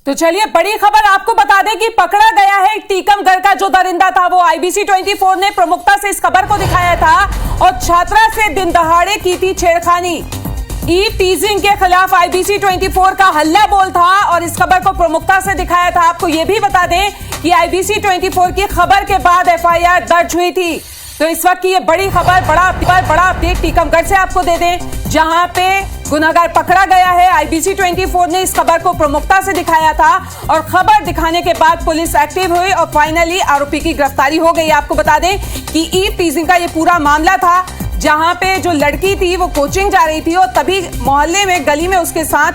तो चलिए बड़ी खबर आपको बता दें कि पकड़ा गया है टीकमगढ़ का जो दरिंदा था। वो IBC 24 ने प्रमुखता से इस खबर को दिखाया था और छात्रा से दिन दहाड़े की थी छेड़खानी। ई टीजिंग के खिलाफ IBC 24 का हल्ला बोल था और इस खबर को प्रमुखता से दिखाया था। आपको यह भी बता दें कि IBC 24 की खबर के बाद FIR दर्ज हुई थी। तो इस वक्त की ये बड़ी खबर, बड़ा अपडेट टीकमगढ़ से आपको दे दें, जहां पे गुनाहगार पकड़ा गया है। IBC 24 ने इस खबर को प्रमुखता से दिखाया था और खबर दिखाने के बाद पुलिस एक्टिव हुई और फाइनली आरोपी की गिरफ्तारी हो गई। आपको बता दें कि ई टीजिंग का ये पूरा मामला था, जहां पे जो लड़की थी वो कोचिंग जा रही थी और तभी मोहल्ले में गली में उसके साथ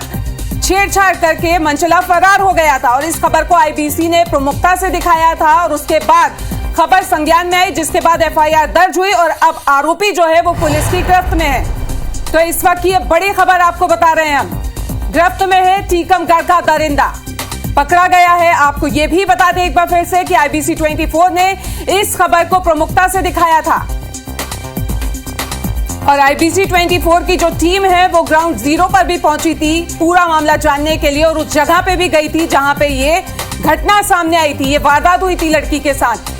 छेड़छाड़ करके मनचला फरार हो गया था। और इस खबर को IBC ने प्रमुखता से दिखाया था और उसके बाद खबर संज्ञान में आई, जिसके बाद FIR दर्ज हुई और अब आरोपी जो है वो पुलिस की गिरफ्त में है। तो इस वक्त की ये बड़ी खबर आपको बता रहे हैं हम, गिरफ्त में है टीकमगढ़ का दरिंदा, पकड़ा गया है। आपको ये भी बता दें एक बार फिर से कि IBC 24 ने इस खबर को प्रमुखता से दिखाया था और IBC 24 की जो टीम है वो ग्राउंड जीरो पर भी पहुंची थी पूरा मामला जानने के लिए और उस जगह पे भी गई थी जहां पे ये घटना सामने आई थी, ये वारदात हुई थी लड़की के साथ।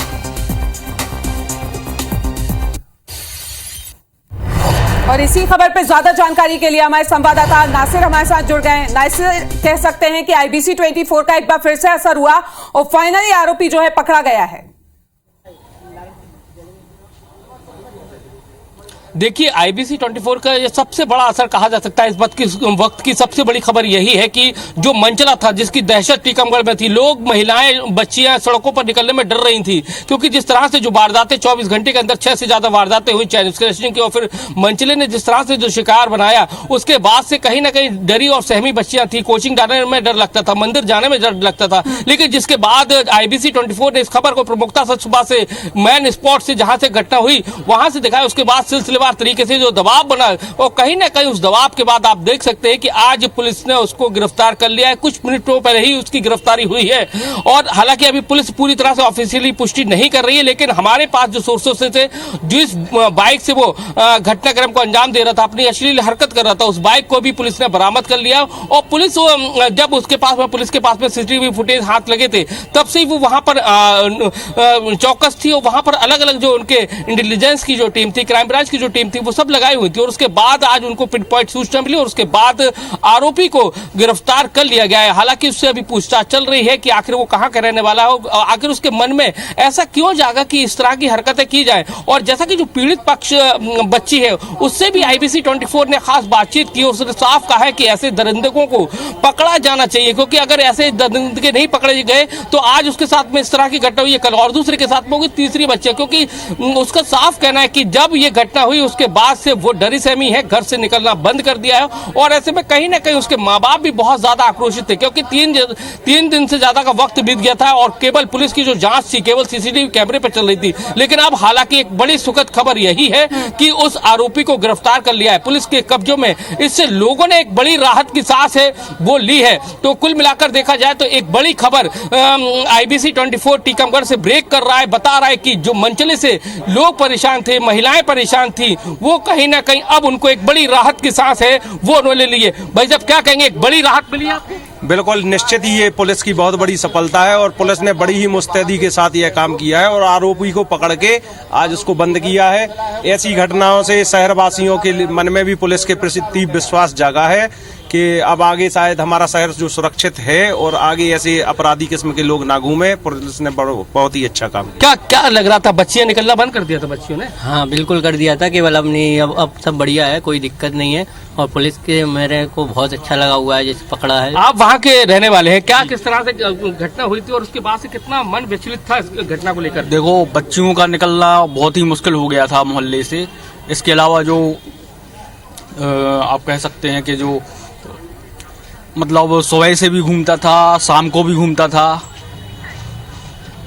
और इसी खबर पे ज्यादा जानकारी के लिए हमारे संवाददाता नासिर हमारे साथ जुड़ गए हैं। नासिर, कह सकते हैं कि IBC 24 का एक बार फिर से असर हुआ और फाइनली आरोपी जो है पकड़ा गया है। देखिए, IBC 24 का ये सबसे बड़ा असर कहा जा सकता है। इस वक्त की सबसे बड़ी खबर यही है कि जो मनचला था, जिसकी दहशत टीकमगढ़ में थी, लोग, महिलाएं, बच्चियां सड़कों पर निकलने में डर रही थी, क्योंकि जिस तरह से जो वारदातें 24 घंटे के अंदर 6 से ज्यादा वारदातें हुई चैन स्क्रैचिंग की और फिर मनचले ने जिस तरह से जो शिकार बनाया, उसके बाद से कहीं ना कहीं डरी और सहमी बच्चियां थी। कोचिंग जाने में डर लगता था, मंदिर जाने में डर लगता था, लेकिन जिसके बाद IBC 24 ने इस खबर को प्रमुखता से सुबह से मैन स्पॉट से जहां से घटना हुई वहां से दिखाया। उसके बाद सिलसिलेवार तरीके से जो दबाव बना और कहीं ना कहीं उस दबाव के बाद आप देख सकते हैं कि आज पुलिस ने उसको गिरफ्तार कर लिया है। कुछ मिनटों पहले ही उसकी गिरफ्तारी हुई है और हालांकि अभी पुलिस पूरी तरह से ऑफिशियली पुष्टि नहीं कर रही है, लेकिन हमारे पास जो सोर्सों से थे, जिस बाइक से वो घटनाक्रम को अंजाम दे रहा था, अपनी अश्लील हरकत कर रहा था, उस बाइक को भी पुलिस ने बरामद कर लिया। और पुलिस जब पुलिस के पास में CCTV फुटेज हाथ लगे थे, तब से ही वो वहां पर चौकस थी और वहां पर अलग अलग जो उनके इंटेलिजेंस की जो टीम थी, क्राइम ब्रांच की जो टीम थी, वो सब लगाई हुई थी। और उसके बाद आज उनको पिन पॉइंट सूचना मिली और उसके बाद आरोपी को गिरफ्तार कर लिया गया है। हालांकि उससे अभी पूछताछ चल रही है कि आखिर वो कहां का रहने वाला हो, आखिर उसके मन में ऐसा क्यों जागा कि इस तरह की हरकतें की जाए। और जैसा कि जो पीड़ित पक्ष बच्ची है, उससे भी IBC 24 ने खास बातचीत की और उसने साफ कहा है कि ऐसे दरिंदकों को पकड़ा जाना चाहिए, क्योंकि अगर ऐसे दरिंदे नहीं पकड़े गए तो आज उसके साथ में इस तरह की घटना हुई है, कल और दूसरे के साथ में होगी, तीसरी बच्ची, क्योंकि उसका साफ कहना है कि जब ये घटना हुई उसके बाद से वो डरी सहमी है, घर से निकलना बंद कर दिया है। और ऐसे में कहीं ना कहीं उसके माँ बाप भी बहुत ज्यादा आक्रोशित थे, क्योंकि तीन दिन से ज्यादा का वक्त बीत गया था और केवल पुलिस की जो जांच थी केवल CCTV कैमरे पर चल रही थी। लेकिन अब हालांकि एक बड़ी सुखद खबर यही है कि उस आरोपी को गिरफ्तार कर लिया है पुलिस के कब्जों में। इससे लोगों ने एक बड़ी राहत की सांस है वो ली है। तो कुल मिलाकर देखा जाए तो एक बड़ी खबर IBC 24 टीकमगढ़ से ब्रेक कर रहा है, बता रहा है कि जो मनचले से लोग परेशान थे, महिलाएं परेशान थी, वो कहीं ना कहीं अब उनको एक बड़ी राहत की सांस है वो उन्होंने ली है। भाई साहब, क्या कहेंगे, एक बड़ी राहत मिली आपको? बिल्कुल, निश्चित ही ये पुलिस की बहुत बड़ी सफलता है और पुलिस ने बड़ी ही मुस्तैदी के साथ यह काम किया है और आरोपी को पकड़ के आज उसको बंद किया है। ऐसी घटनाओं से शहरवासियों के मन में भी पुलिस के प्रति विश्वास जागा है कि अब आगे शायद हमारा शहर जो सुरक्षित है और आगे ऐसे अपराधी किस्म के लोग ना घूमे। पुलिस ने बहुत ही अच्छा काम किया। क्या लग रहा था, बच्चियां निकलना बंद कर दिया था बच्चियों ने? हाँ, बिल्कुल कर दिया था, केवल अब नहीं, अब सब बढ़िया है, कोई दिक्कत नहीं है और पुलिस के मेरे को बहुत अच्छा लगा हुआ है जैसे पकड़ा है। आप वहाँ के रहने वाले हैं, क्या किस तरह से घटना हुई थी और उसके बाद से कितना मन विचलित था इस घटना को लेकर? देखो, बच्चियों का निकलना बहुत ही मुश्किल हो गया था मोहल्ले से। इसके अलावा जो आप कह सकते हैं कि जो मतलब सुबह से भी घूमता था, शाम को भी घूमता था।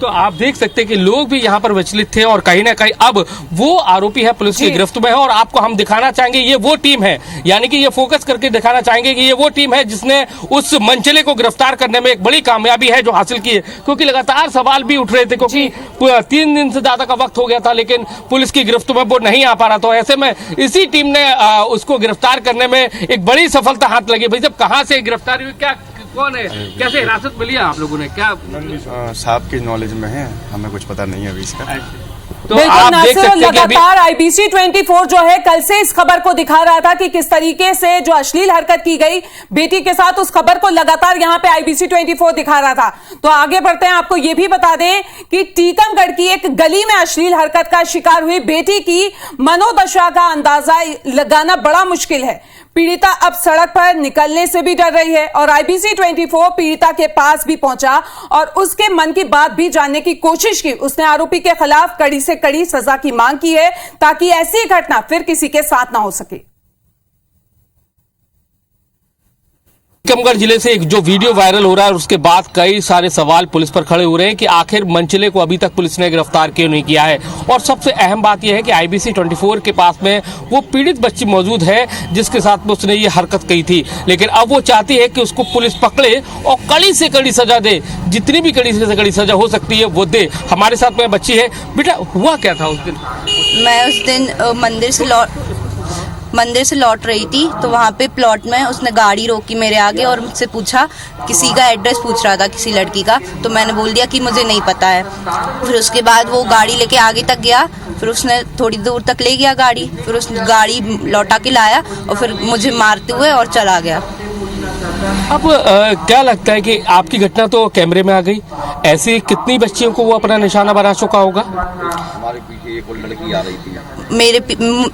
तो आप देख सकते हैं कि लोग भी यहाँ पर विचलित थे और कहीं ना कहीं अब वो आरोपी है पुलिस की गिरफ्त में है। और आपको हम दिखाना चाहेंगे ये वो टीम है, यानी कि ये फोकस करके दिखाना चाहेंगे कि ये वो टीम है जिसने उस मनचले को गिरफ्तार करने में एक बड़ी कामयाबी है जो हासिल की है। क्योंकि लगातार सवाल भी उठ रहे थे, क्योंकि 3 दिन से ज्यादा का वक्त हो गया था लेकिन पुलिस की गिरफ्त में वो नहीं आ पा रहा। तो ऐसे में इसी टीम ने उसको गिरफ्तार करने में एक बड़ी सफलता हाथ लगी। भाई जब कहाँ से गिरफ्तारी हुई, क्या कौन है, कैसे हिरासत मिली है आप लोगों ने, क्या? साहब की नॉलेज में है, हमें कुछ पता नहीं है अभी इसका। तो बिल्कुल आप देख नासिर, सकते हैं कि अभी लगातार IBC 24 जो है कल से इस खबर को दिखा रहा था कि किस तरीके से जो अश्लील हरकत की गई बेटी के साथ, उस खबर को लगातार यहां पे IBC 24 दिखा रहा था। तो आगे बढ़ते हैं, आपको यह भी बता दें कि टीकमगढ़ की एक गली में अश्लील हरकत का शिकार हुई बेटी की मनोदशा का अंदाजा लगाना बड़ा मुश्किल है। पीड़िता अब सड़क पर निकलने से भी डर रही है और IBC 24 पीड़िता के पास भी पहुंचा और उसके मन की बात भी जानने की कोशिश की। उसने आरोपी के खिलाफ कड़ी से कड़ी सजा की मांग की है ताकि ऐसी घटना फिर किसी के साथ ना हो सके। टीकमगढ़ जिले से एक जो वीडियो वायरल हो रहा है उसके बाद कई सारे सवाल पुलिस पर खड़े हो रहे हैं कि आखिर मंचले को अभी तक पुलिस ने गिरफ्तार क्यों नहीं किया है। और सबसे अहम बात यह है कि IBC 24 के पास में वो पीड़ित बच्ची मौजूद है जिसके साथ में उसने ये हरकत की थी, लेकिन अब वो चाहती है कि उसको पुलिस पकड़े और कड़ी से कड़ी सजा दे, जितनी भी कड़ी से कड़ी सजा हो सकती है वो दे। हमारे साथ में बच्ची है। बेटा, हुआ क्या था उस दिन? मैं उस दिन मंदिर से लौट रही थी तो वहाँ पे प्लॉट में उसने गाड़ी रोकी मेरे आगे और मुझसे पूछा, किसी का एड्रेस पूछ रहा था, किसी लड़की का। तो मैंने बोल दिया कि मुझे नहीं पता है। फिर उसके बाद वो गाड़ी लेके आगे तक गया, फिर उसने थोड़ी दूर तक ले गया गाड़ी, फिर उसने गाड़ी लौटा के लाया और फिर मुझे मारते हुए और चला गया। अब क्या लगता है कि आपकी घटना तो कैमरे में आ गई, ऐसी कितनी बच्चियों को वो अपना निशाना बना चुका होगा? हमारे पीछे एक और लड़की आ रही थी।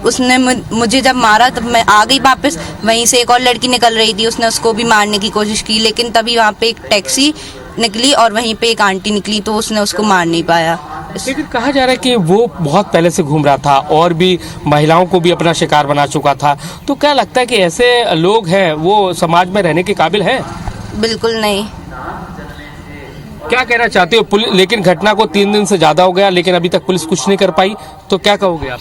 उसने मुझे जब मारा तब मैं आ गई वापस, वहीं से एक और लड़की निकल रही थी, उसने उसको भी मारने की कोशिश की, लेकिन तभी वहाँ पे एक टैक्सी निकली और वहीं पे एक आंटी निकली तो उसने उसको मार नहीं पाया। लेकिन कहा जा रहा है कि वो बहुत पहले से घूम रहा था और भी महिलाओं को भी अपना शिकार बना चुका था। तो क्या लगता है कि ऐसे लोग हैं वो समाज में रहने के काबिल हैं? बिल्कुल नहीं। क्या कहना चाहते हो? लेकिन घटना को 3 दिन से ज्यादा हो गया लेकिन अभी तक पुलिस कुछ नहीं कर पाई, तो क्या कहोगे आप?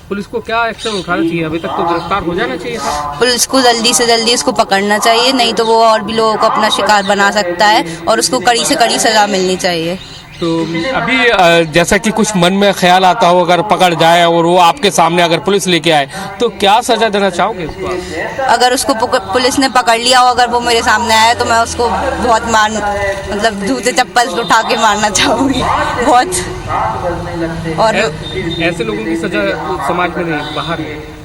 पुलिस को क्या एक्शन उठाना चाहिए? अभी तक तो गिरफ्तार हो जाना चाहिए था। पुलिस को जल्दी से जल्दी इसको पकड़ना चाहिए, नहीं तो वो और भी लोगों को अपना शिकार बना सकता है और उसको कड़ी से कड़ी सजा मिलनी चाहिए। तो अभी जैसा कि कुछ मन में ख्याल आता हो, अगर पकड़ जाए और वो आपके सामने अगर पुलिस लेके आए तो क्या सजा देना चाहोगे इसको? अगर उसको पुलिस ने पकड़ लिया हो, अगर वो मेरे सामने आया तो मैं उसको बहुत मतलब जूते चप्पल उठा के मारना चाहूँगी बहुत। और ऐसे लोगों की सजा समाज में नहीं, बाहर है।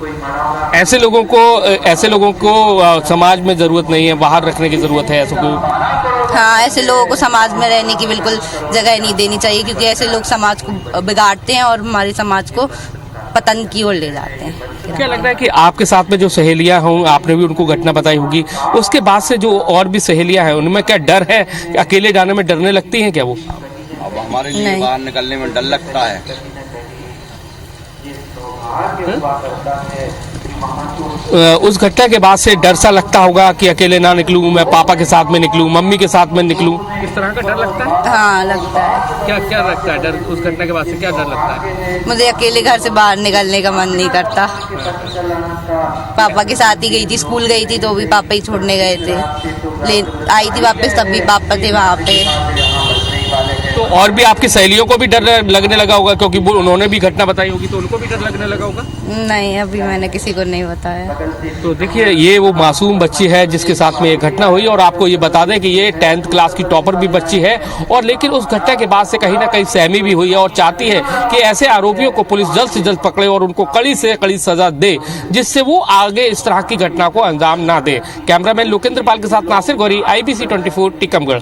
ऐसे लोगों को समाज में जरूरत नहीं है, बाहर रखने की जरूरत है ऐसे को। हाँ, ऐसे लोगों को समाज में रहने की बिल्कुल जगह नहीं देनी चाहिए, क्योंकि ऐसे लोग समाज को बिगाड़ते हैं और हमारे समाज को पतन की ओर ले जाते हैं। क्या लग रहा है कि आपके साथ में जो सहेलियां हों, आपने भी उनको घटना बताई होगी, उसके बाद से जो और भी सहेलियां हैं उनमें क्या डर है? अकेले जाने में डरने लगती हैं क्या वो? अब हमारे लिए बाहर निकलने में डर लगता है। उस घटना के बाद से डर सा लगता होगा कि अकेले ना निकलूं, मैं पापा के साथ में निकलूं, मम्मी के साथ में निकलूं, इस तरह का डर लगता है? हाँ, लगता है। क्या क्या लगता है डर? उस घटना के बाद से क्या डर लगता है? मुझे अकेले घर से बाहर निकलने का मन नहीं करता। पापा के साथ ही गई थी, स्कूल गई थी तो भी पापा ही छोड़ने गए थे, आई थी वापस तब भी पापा थे वहाँ पे। तो और भी आपकी सहेलियों को भी डर लगने लगा होगा, क्योंकि उन्होंने भी घटना बताई होगी तो उनको भी डर लगने लगा होगा? नहीं, अभी मैंने किसी को नहीं बताया। तो देखिए, ये वो मासूम बच्ची है जिसके साथ में ये घटना हुई और आपको ये बता दें कि ये 10th क्लास की टॉपर भी बच्ची है और लेकिन उस घटना के बाद से कहीं ना कहीं सहमी भी हुई है और चाहती है कि ऐसे आरोपियों को पुलिस जल्द से जल्द पकड़े और उनको कड़ी से कड़ी सजा दे, जिससे वो आगे इस तरह की घटना को अंजाम ना दे। कैमरामैन लोकेंद्र पाल के साथ नासिर गौरी, IBC 24 टीकमगढ़।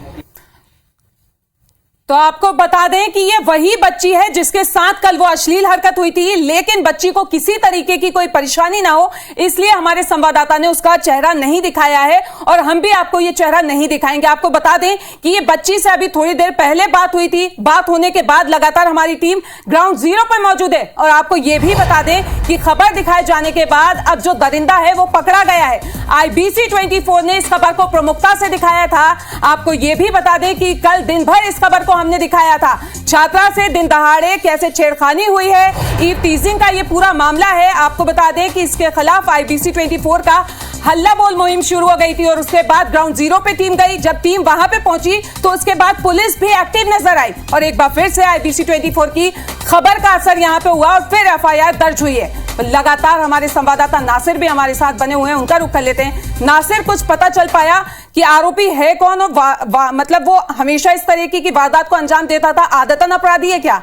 तो आपको बता दें कि ये वही बच्ची है जिसके साथ कल वो अश्लील हरकत हुई थी, लेकिन बच्ची को किसी तरीके की कोई परेशानी ना हो इसलिए हमारे संवाददाता ने उसका चेहरा नहीं दिखाया है और हम भी आपको ये चेहरा नहीं दिखाएंगे। आपको बता दें कि ये बच्ची से अभी थोड़ी देर पहले बात हुई थी। बात होने के बाद लगातार हमारी टीम ग्राउंड जीरो पर मौजूद है और आपको ये भी बता दें कि खबर दिखाए जाने के बाद अब जो दरिंदा है वो पकड़ा गया है। IBC 24 ने इस खबर को प्रमुखता से दिखाया था। आपको ये भी बता दें कि कल दिन भर इस खबर को हमने दिखाया था। छात्रा से दिन दहाड़े कैसे छेड़खानी हुई है, ईव टीजिंग का ये पूरा मामला है। आपको बता दें कि इसके खिलाफ IBC 24 का हल्ला बोल मुहिम शुरू हो गई थी और उसके बाद ग्राउंड जीरो पे टीम गई। जब टीम वहां पे पहुंची तो उसके बाद पुलिस भी एक्टिव नजर आई और एक बार फिर से IBC 24 की खबर का असर यहां पे हुआ और फिर FIR दर्ज हुई है। लगातार हमारे संवाददाता नासिर भी हमारे साथ बने हुए हैं, उनका रुख कर लेते हैं। नासिर, कुछ पता चल पाया कि आरोपी है कौन और मतलब वो हमेशा इस तरीके की वारदात को अंजाम देता था, आदतन अपराधी है क्या?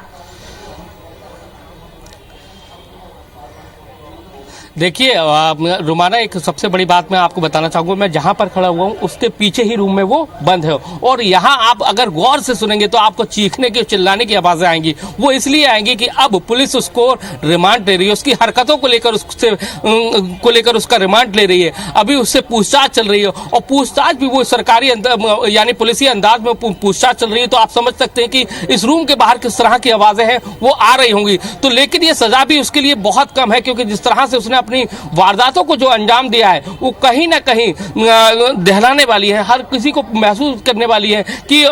देखिए रुमाना, एक सबसे बड़ी बात मैं आपको बताना चाहूंगा, मैं जहां पर खड़ा हुआ हूं उसके पीछे ही रूम में वो बंद है और यहां आप अगर गौर से सुनेंगे तो आपको चीखने की, चिल्लाने की आवाजें आएंगी। वो इसलिए आएंगी कि अब पुलिस उसको रिमांड ले रही है, उसकी हरकतों को लेकर उसका रिमांड ले रही है। अभी उससे पूछताछ चल रही है और पूछताछ भी वो सरकारी यानी पुलिसी अंदाज में पूछताछ चल रही है। तो आप समझ सकते हैं कि इस रूम के बाहर किस तरह की आवाजें हैं वो आ रही होंगी। तो लेकिन ये सजा भी उसके लिए बहुत कम है, क्योंकि जिस तरह से उसने अपनी वारदातों को जो अंजाम दिया है वो कहीं ना कहीं दहलाने वाली है, हर किसी को महसूस करने वाली है कि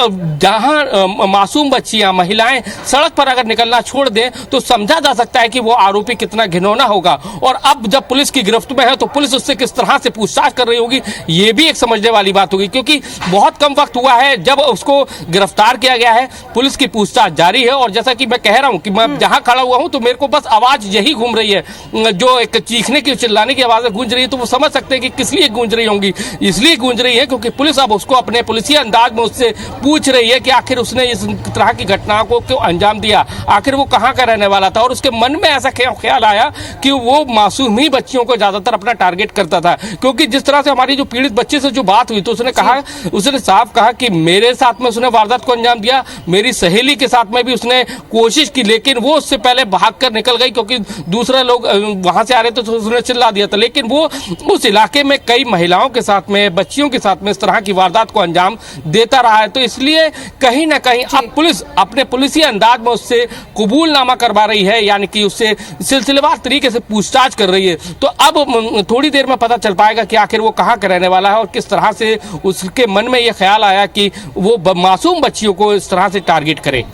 जहां मासूम बच्चियां, महिलाएं सड़क पर अगर निकलना छोड़ दें तो समझा जा सकता है कि वो आरोपी कितना घिनौना होगा। और अब जब पुलिस की गिरफ्त में है तो पुलिस उससे किस तरह से पूछताछ कर रही होगी, ये भी एक समझने वाली बात होगी, क्योंकि बहुत कम वक्त हुआ है जब उसको गिरफ्तार किया गया है। पुलिस की पूछताछ जारी है और जैसा कि मैं कह रहा हूं कि मैं जहां खड़ा हुआ हूं तो मेरे को बस आवाज यही घूम रही है, जो एक चीखने की, चिल्लाने की आवाजें गूंज रही है। तो वो समझ सकते हैं कि किस लिए गूंज रही होंगी। इसलिए गूंज रही है क्योंकि पुलिस अब उसको अपने पुलिसी अंदाज में उससे पूछ रही है कि आखिर उसने इस तरह की घटनाओं को क्यों अंजाम दिया, आखिर वो कहां का रहने वाला था। और उसके मन में ऐसा ख्याल आया कि वो मासूम ही बच्चियों को ज्यादातर अपना टारगेट करता था, क्योंकि जिस तरह से हमारी जो पीड़ित बच्चे से जो बात हुई तो उसने साफ कहा कि मेरे साथ में उसने वारदात को अंजाम दिया, मेरी सहेली के साथ में भी उसने कोशिश की, लेकिन वो उससे पहले भागकर निकल गई क्योंकि दूसरे लोग वहां से आ रहे थे तो उसने चिल्ला दिया था। लेकिन वो उस इलाके में कई महिलाओं के साथ में, बच्चियों के साथ में इस तरह की वारदात को अंजाम देता रहा है। तो इसलिए कहीं ना कहीं अब पुलिस अपने पुलिसी अंदाज में उससे कबूलनामा करवा रही है, यानी कि उससे सिलसिलेवार तरीके से पूछताछ कर रही है। तो अब थोड़ी देर में पता चल पाएगा कि आखिर वो कहाँ का रहने वाला है और किस तरह से उसके मन में यह ख्याल आया कि वो मासूम बच्चियों को इस तरह से टारगेट करे।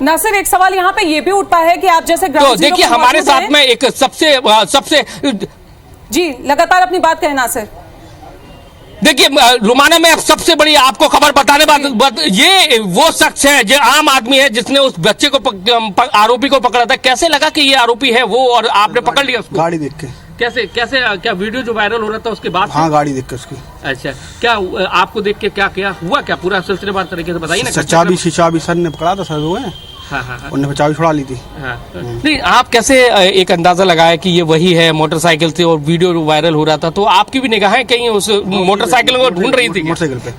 नासिर, एक सवाल यहाँ पे ये भी उठता है कि आप जैसे तो देखिए हमारे साथ में एक सबसे जी लगातार अपनी बात कहें नासिर। देखिए रुमाना, में सबसे बड़ी आपको खबर बताने बात ये वो शख्स है जो आम आदमी है जिसने उस बच्चे को आरोपी को पकड़ा था। कैसे लगा कि ये आरोपी है वो और आपने पकड़ लिया उसको? गाड़ी देख के। कैसे क्या वीडियो जो वायरल हो रहा था उसके बाद? हाँ, गाड़ी देख के उसकी। अच्छा, क्या आपको देख के क्या हुआ, क्या पूरा सिलसिलेवार तरीके से बताइए ना। चाबी सर ने पकड़ा था, सर वो है। हाँ। उन्होंने चाबी छुड़ा ली थी। हाँ। नहीं, आप कैसे एक अंदाजा लगाया कि ये वही है मोटरसाइकिल से और वीडियो वायरल हो रहा था, तो आपकी भी निगाहें कहीं उस मोटरसाइकिल को ढूंढ रही थी? मोटरसाइकिल पे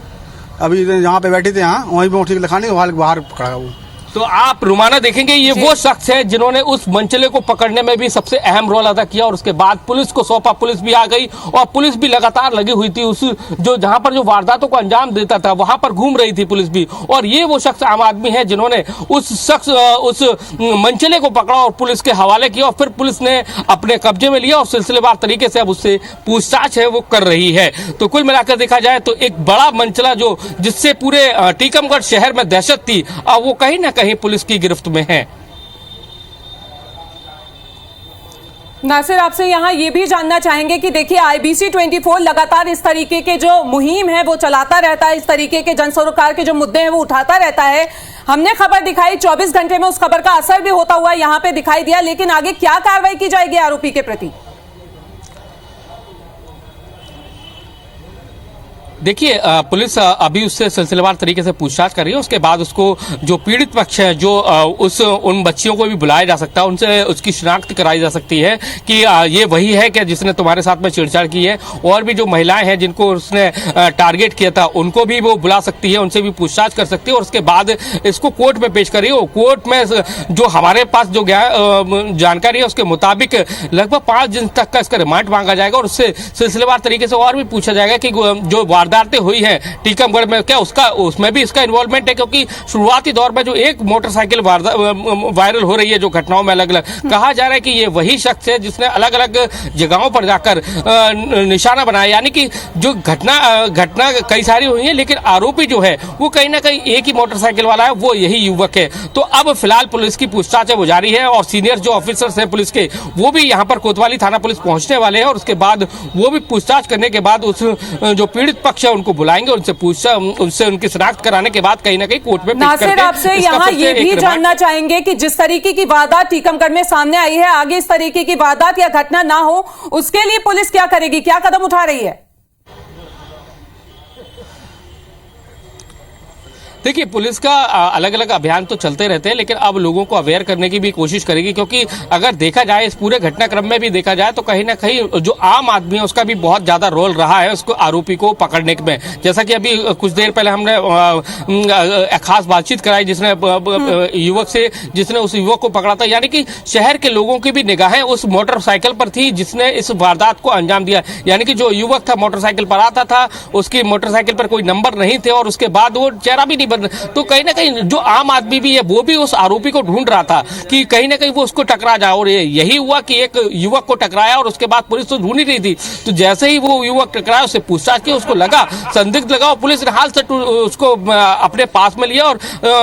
अभी जहाँ पे बैठे थे, यहाँ वहीं पे मोटरसाइकिल दिखाने बाहर पकड़ा वो। तो आप रुमाना देखेंगे ये वो शख्स है जिन्होंने उस मंचले को पकड़ने में भी सबसे अहम रोल अदा किया और उसके बाद पुलिस को सौंपा। पुलिस भी आ गई और पुलिस भी लगातार लगी हुई थी उस जो जहां पर जो वारदातों को अंजाम देता था वहां पर घूम रही थी पुलिस भी। और ये वो शख्स आम आदमी है जिन्होंने उस मंचले को पकड़ा और पुलिस के हवाले किया और फिर पुलिस ने अपने कब्जे में लिया और सिलसिलेवार तरीके से अब उससे पूछताछ है वो कर रही है। तो कुल मिलाकर देखा जाए तो एक बड़ा मंचला जो जिससे पूरे टीकमगढ़ शहर में दहशत थी, अब वो कहीं ना कहीं पुलिस की गिरफ्त में है। नासिर, आपसे यहाँ ये भी जानना चाहेंगे कि देखिए IBC 24 लगातार इस तरीके के जो मुहिम है वो चलाता रहता है, इस तरीके के जन सरोकार के जो मुद्दे हैं वो उठाता रहता है। हमने खबर दिखाई, 24 घंटे में उस खबर का असर भी होता हुआ यहाँ पे दिखाई दिया, लेकिन आगे क्या कार्रवाई की जाएगी आरोपी के प्रति? देखिए पुलिस अभी उससे सिलसिलेवार तरीके से पूछताछ कर रही है। उसके बाद उसको जो पीड़ित पक्ष है जो उन बच्चियों को भी बुलाया जा सकता है, उनसे उसकी शिनाख्त कराई जा सकती है कि ये वही है कि जिसने तुम्हारे साथ में छेड़छाड़ की है। और भी जो महिलाएं हैं जिनको उसने टारगेट किया था उनको भी वो बुला सकती है, उनसे भी पूछताछ कर सकती है और उसके बाद इसको कोर्ट में पेश करिए। कोर्ट में जो हमारे पास जो जानकारी है उसके मुताबिक लगभग 5 दिन तक का इसका रिमांड मांगा जाएगा और उससे सिलसिलेवार तरीके से और भी पूछा जाएगा कि जो वारदातें हुई हैं टीकमगढ़ में क्या उसमें भी इसका इन्वॉल्वमेंट है, क्योंकि शुरुआती दौर में जो एक मोटरसाइकिल वायरल हो रही है जो घटनाओं में अलग अलग कहा जा रहा है कि ये वही शख्स है जिसने अलग अलग जगहों पर जाकर निशाना बनाया। यानी कि जो घटना कई सारी हुई है लेकिन आरोपी जो है वो कहीं ना कहीं एक ही मोटरसाइकिल वाला है, वो यही युवक है। तो अब फिलहाल पुलिस की पूछताछ है वो जारी है और सीनियर जो ऑफिसर्स हैं पुलिस के वो भी यहाँ पर कोतवाली थाना पुलिस पहुंचने वाले हैं और उसके बाद वो भी पूछताछ करने के बाद उस जो पीड़ित पक्ष पक्ष है उनको बुलाएंगे, उनसे उनकी शिनाख्त कराने के बाद कहीं ना कहीं कोर्ट में पेश नासिर, करके आपसे यहाँ ये भी जानना चाहेंगे कि जिस तरीके की वारदात टीकमगढ़ में सामने आई है, आगे इस तरीके की वारदात या घटना ना हो उसके लिए पुलिस क्या करेगी, क्या कदम उठा रही है? देखिए, पुलिस का अलग अलग अभियान तो चलते रहते हैं, लेकिन अब लोगों को अवेयर करने की भी कोशिश करेगी, क्योंकि अगर देखा जाए इस पूरे घटनाक्रम में भी देखा जाए तो कहीं ना कहीं जो आम आदमी है उसका भी बहुत ज्यादा रोल रहा है उसको आरोपी को पकड़ने में। जैसा कि अभी कुछ देर पहले हमने खास बातचीत कराई जिसने युवक से, जिसने उस युवक को पकड़ा था, यानी कि शहर के लोगों की भी निगाहें उस मोटरसाइकिल पर थी जिसने इस वारदात को अंजाम दिया। यानी कि जो युवक था मोटरसाइकिल पर आता था, उसकी मोटरसाइकिल पर कोई नंबर नहीं थे और उसके बाद वो चेहरा भी नहीं, तो कहीं ना कहीं जो आम आदमी भी है वो भी उस आरोपी को ढूंढ रहा था कि कहीं ना कहीं वो उसको टकरा जाए, और यही हुआ कि एक युवक को टकराया और उसके बाद पुलिस तो ढूंढ ही रही थी। तो जैसे ही वो युवक टकराया, उससे पूछताछ की, उसको लगा संदिग्ध लगा और पुलिस ने हाल से उसको अपने पास में लिया और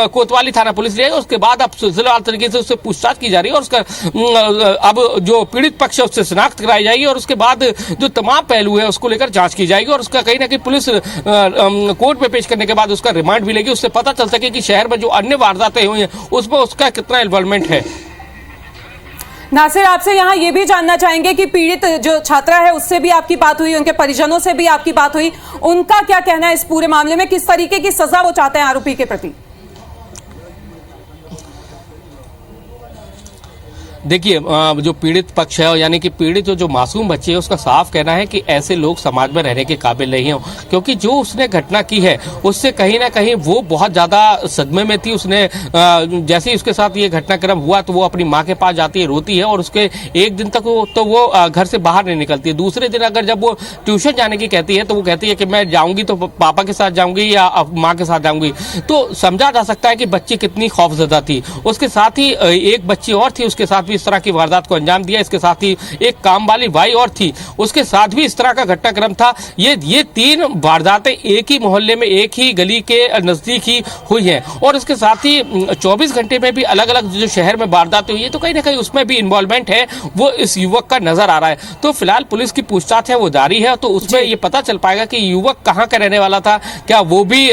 कोतवाली थाना पुलिस लिया। उसके बाद अब सिलसिलेवार तरीके से उससे पूछताछ की जा रही है और उसका अब जो पीड़ित पक्ष है उससे शिनाख्त कराई जाएगी और उसके बाद जो तमाम पहलू है उसको लेकर जांच की जाएगी और उसका कहीं ना कहीं पुलिस कोर्ट में पेश करने के बाद उसका रिमांड भी लेगी। उससे पता चल सके कि शहर में जो अन्य वारदातें हुई हैं उसमें उसका कितना इन्वॉल्वमेंट है। नासिर, आपसे यहाँ ये भी जानना चाहेंगे कि पीड़ित जो छात्रा है उससे भी आपकी बात हुई, उनके परिजनों से भी आपकी बात हुई, उनका क्या कहना है इस पूरे मामले में, किस तरीके की सजा वो चाहते हैं आरोपी के प्रति? देखिए, जो पीड़ित पक्ष है यानी कि पीड़ित जो मासूम बच्चे है उसका साफ कहना है कि ऐसे लोग समाज में रहने के काबिल नहीं हो, क्योंकि जो उसने घटना की है उससे कहीं ना कहीं वो बहुत ज्यादा सदमे में थी। उसने जैसे ही उसके साथ ये घटनाक्रम हुआ तो वो अपनी माँ के पास जाती है, रोती है और उसके एक दिन तक वो घर से बाहर नहीं निकलती है। दूसरे दिन अगर जब वो ट्यूशन जाने की कहती है तो वो कहती है कि मैं जाऊंगी तो पापा के साथ जाऊंगी या माँ के साथ जाऊंगी। तो समझा जा सकता है कि बच्ची कितनी खौफजदा थी। उसके साथ ही एक बच्ची और थी, उसके साथ इस तरह की वारदात को अंजाम दिया। इसके साथ ही एक काम वाली भाई और थी, उसके साथ भी इस तरह का घटनाक्रम था। ये तीन वारदातें एक ही मोहल्ले में एक ही गली के नजदीक ही हुई हैं और इसके साथ ही 24 घंटे में भी अलग अलग जो शहर में वारदातें हुई है, तो कहीं ना कहीं उसमें भी इन्वॉल्वमेंट है वो इस युवक का नजर आ रहा है। तो फिलहाल पुलिस की पूछताछ है वो जारी है, तो उसमें ये पता चल पाएगा कि युवक कहाँ का रहने वाला था, क्या वो भी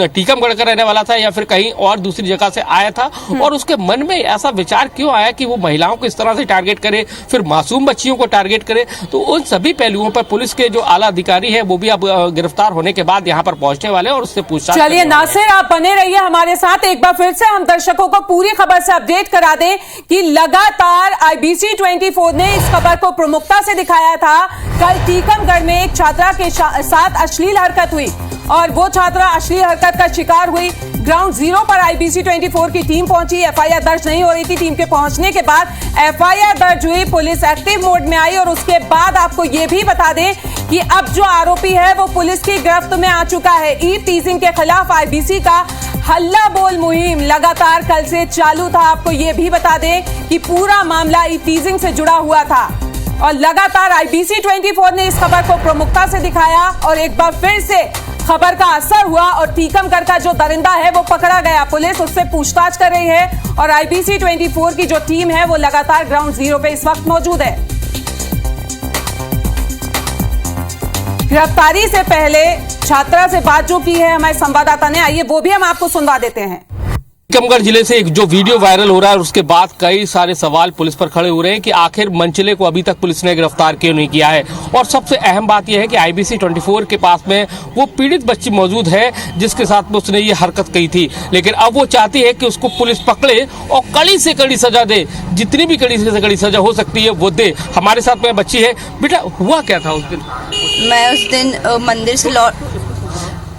टीकमगढ़ का रहने वाला था या फिर कहीं और दूसरी जगह से आया था और उसके मन में ऐसा विचार क्यों आया कि वो महिलाओं को इस तरह से टारगेट करे, फिर मासूम बच्चियों को टारगेट करे। तो उन सभी पहलुओं पर पुलिस के जो आला अधिकारी है वो भी अब गिरफ्तार होने के बाद यहाँ पर पहुंचने वाले और उससे पूछताछ। चलिए नासिर, आप बने रहिए हमारे साथ। एक बार फिर से हम दर्शकों को पूरी खबर से अपडेट करा दें कि लगातार IBC 24 ने इस खबर को प्रमुखता से दिखाया था। कल टीकमगढ़ में एक छात्रा के साथ अश्लील हरकत हुई और वो छात्रा अश्लील हरकत का शिकार हुई। ग्राउंड जीरो पर IBC 24 की टीम पहुंची। FIR दर्ज नहीं हो रही थी। टीम के पहुंचने के बाद FIR दर्ज हुई, पुलिस एक्टिव मोड में आई और उसके बाद आपको ये भी बता दें कि अब जो आरोपी है वो पुलिस की गिरफ्त में आ चुका है। ई टीजिंग के खिलाफ IBC का हल्ला बोल मुहिम लगातार कल से चालू था। आपको ये भी बता दें कि पूरा मामला ई टीजिंग से जुड़ा हुआ था और लगातार IBC 24 ने इस खबर को प्रमुखता से दिखाया और एक बार फिर से खबर का असर हुआ और टीकमगढ़ का जो दरिंदा है वो पकड़ा गया। पुलिस उससे पूछताछ कर रही है और IBC 24 की जो टीम है वो लगातार ग्राउंड जीरो पे इस वक्त मौजूद है। गिरफ्तारी से पहले छात्रा से बात जो की है हमारे संवाददाता ने, आइए वो भी हम आपको सुनवा देते हैं। टीकमगढ़ जिले से एक जो वीडियो वायरल हो रहा है उसके बाद कई सारे सवाल पुलिस पर खड़े हो रहे हैं कि आखिर मंचले को अभी तक पुलिस ने गिरफ्तार क्यों नहीं किया है। और सबसे अहम बात यह है कि IBC 24 के पास में वो पीड़ित बच्ची मौजूद है जिसके साथ में उसने ये हरकत की थी, लेकिन अब वो चाहती है कि उसको पुलिस पकड़े और कड़ी से कड़ी सजा दे, जितनी भी कड़ी से कड़ी सजा हो सकती है वो दे। हमारे साथ में बच्ची है। बेटा, हुआ क्या था उस दिन? मैं उस दिन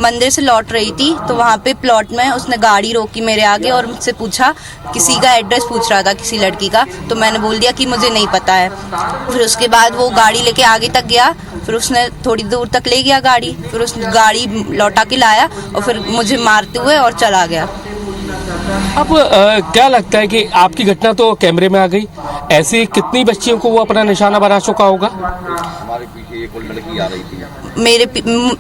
मंदिर से लौट रही थी तो वहाँ पे प्लॉट में उसने गाड़ी रोकी मेरे आगे और मुझसे पूछा, किसी का एड्रेस पूछ रहा था किसी लड़की का, तो मैंने बोल दिया कि मुझे नहीं पता है। फिर उसके बाद वो गाड़ी लेके आगे तक गया, फिर उसने थोड़ी दूर तक ले गया गाड़ी, फिर उसने गाड़ी लौटा के लाया और फिर मुझे मारते हुए और चला गया। अब क्या लगता है कि आपकी घटना तो कैमरे में आ गई, ऐसी कितनी बच्चियों को वो अपना निशाना बना चुका होगा? हमारे पीछे एक और लड़की आ रही थी।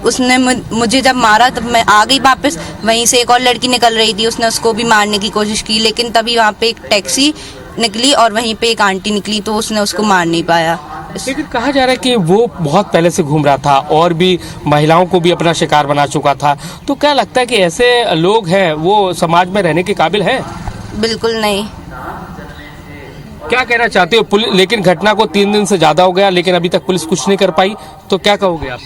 उसने मुझे जब मारा तब मैं आ गई वापस, वहीं से एक और लड़की निकल रही थी, उसने उसको भी मारने की कोशिश की, लेकिन तभी वहाँ पे एक टैक्सी निकली और वहीं पे एक आंटी निकली तो उसने उसको मार नहीं पाया। लेकिन कहा जा रहा है कि वो बहुत पहले से घूम रहा था और भी महिलाओं को भी अपना शिकार बना चुका था, तो क्या लगता है कि ऐसे लोग हैं वो समाज में रहने के काबिल हैं? बिल्कुल नहीं। क्या कहना चाहते हो पुलिस? लेकिन घटना को 3 दिन से ज्यादा हो गया लेकिन अभी तक पुलिस कुछ नहीं कर पाई, तो क्या कहोगे आप?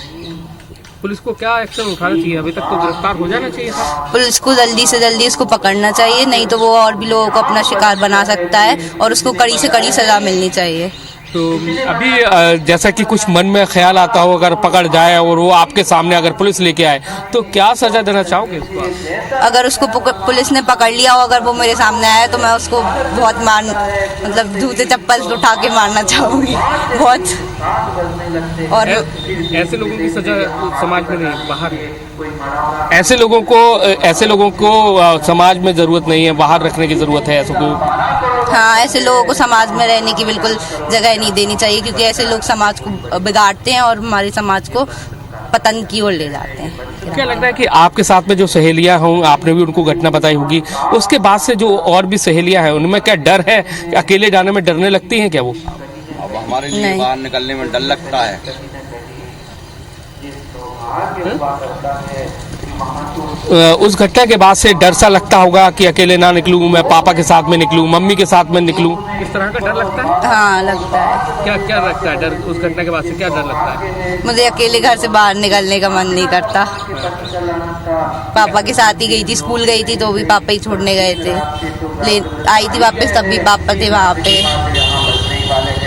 पुलिस को क्या एक्शन उठाना चाहिए? अभी तक तो गिरफ्तार हो जाना चाहिए था। पुलिस को जल्दी से जल्दी उसको पकड़ना चाहिए, नहीं तो वो और भी लोगों को अपना शिकार बना सकता है और उसको कड़ी से कड़ी सजा मिलनी चाहिए। तो अभी जैसा कि कुछ मन में ख्याल आता हो, अगर पकड़ जाए और वो आपके सामने अगर पुलिस लेके आए तो क्या सजा देना चाहोगे इसको? अगर उसको पुलिस ने पकड़ लिया हो, अगर वो मेरे सामने आया तो मैं उसको बहुत मतलब जूते चप्पल उठा के मारना चाहूँगी बहुत। और ऐसे लोगों की सजा समाज में नहीं, बाहर ऐसे लोगों को समाज में जरूरत नहीं है, बाहर रखने की जरूरत है ऐसे को। हाँ, ऐसे लोगों को समाज में रहने की बिल्कुल जगह नहीं देनी चाहिए, क्योंकि ऐसे लोग समाज को बिगाड़ते हैं और हमारे समाज को पतन की ओर ले जाते हैं। क्या लग रहा है कि आपके साथ में जो सहेलियां हों, आपने भी उनको घटना बताई होगी, उसके बाद से जो और भी सहेलियां हैं उनमें क्या डर है? अकेले जाने में डरने लगती हैं क्या वो? अब हमारे लिए बाहर निकलने में डर लगता है। उस घटना के बाद से डर सा लगता होगा कि अकेले ना निकलूं, मैं पापा के साथ में निकलूं, मम्मी के साथ में निकलूं, इस तरह का डर लगता है? हाँ, लगता है। क्या क्या लगता है डर? उस घटना के बाद से क्या डर लगता है? मुझे अकेले घर से बाहर निकलने का मन नहीं करता। पापा के साथ ही गई थी, स्कूल गई थी तो भी पापा ही छोड़ने गए थे, आई थी वापस तब भी पापा थे वहाँ पे।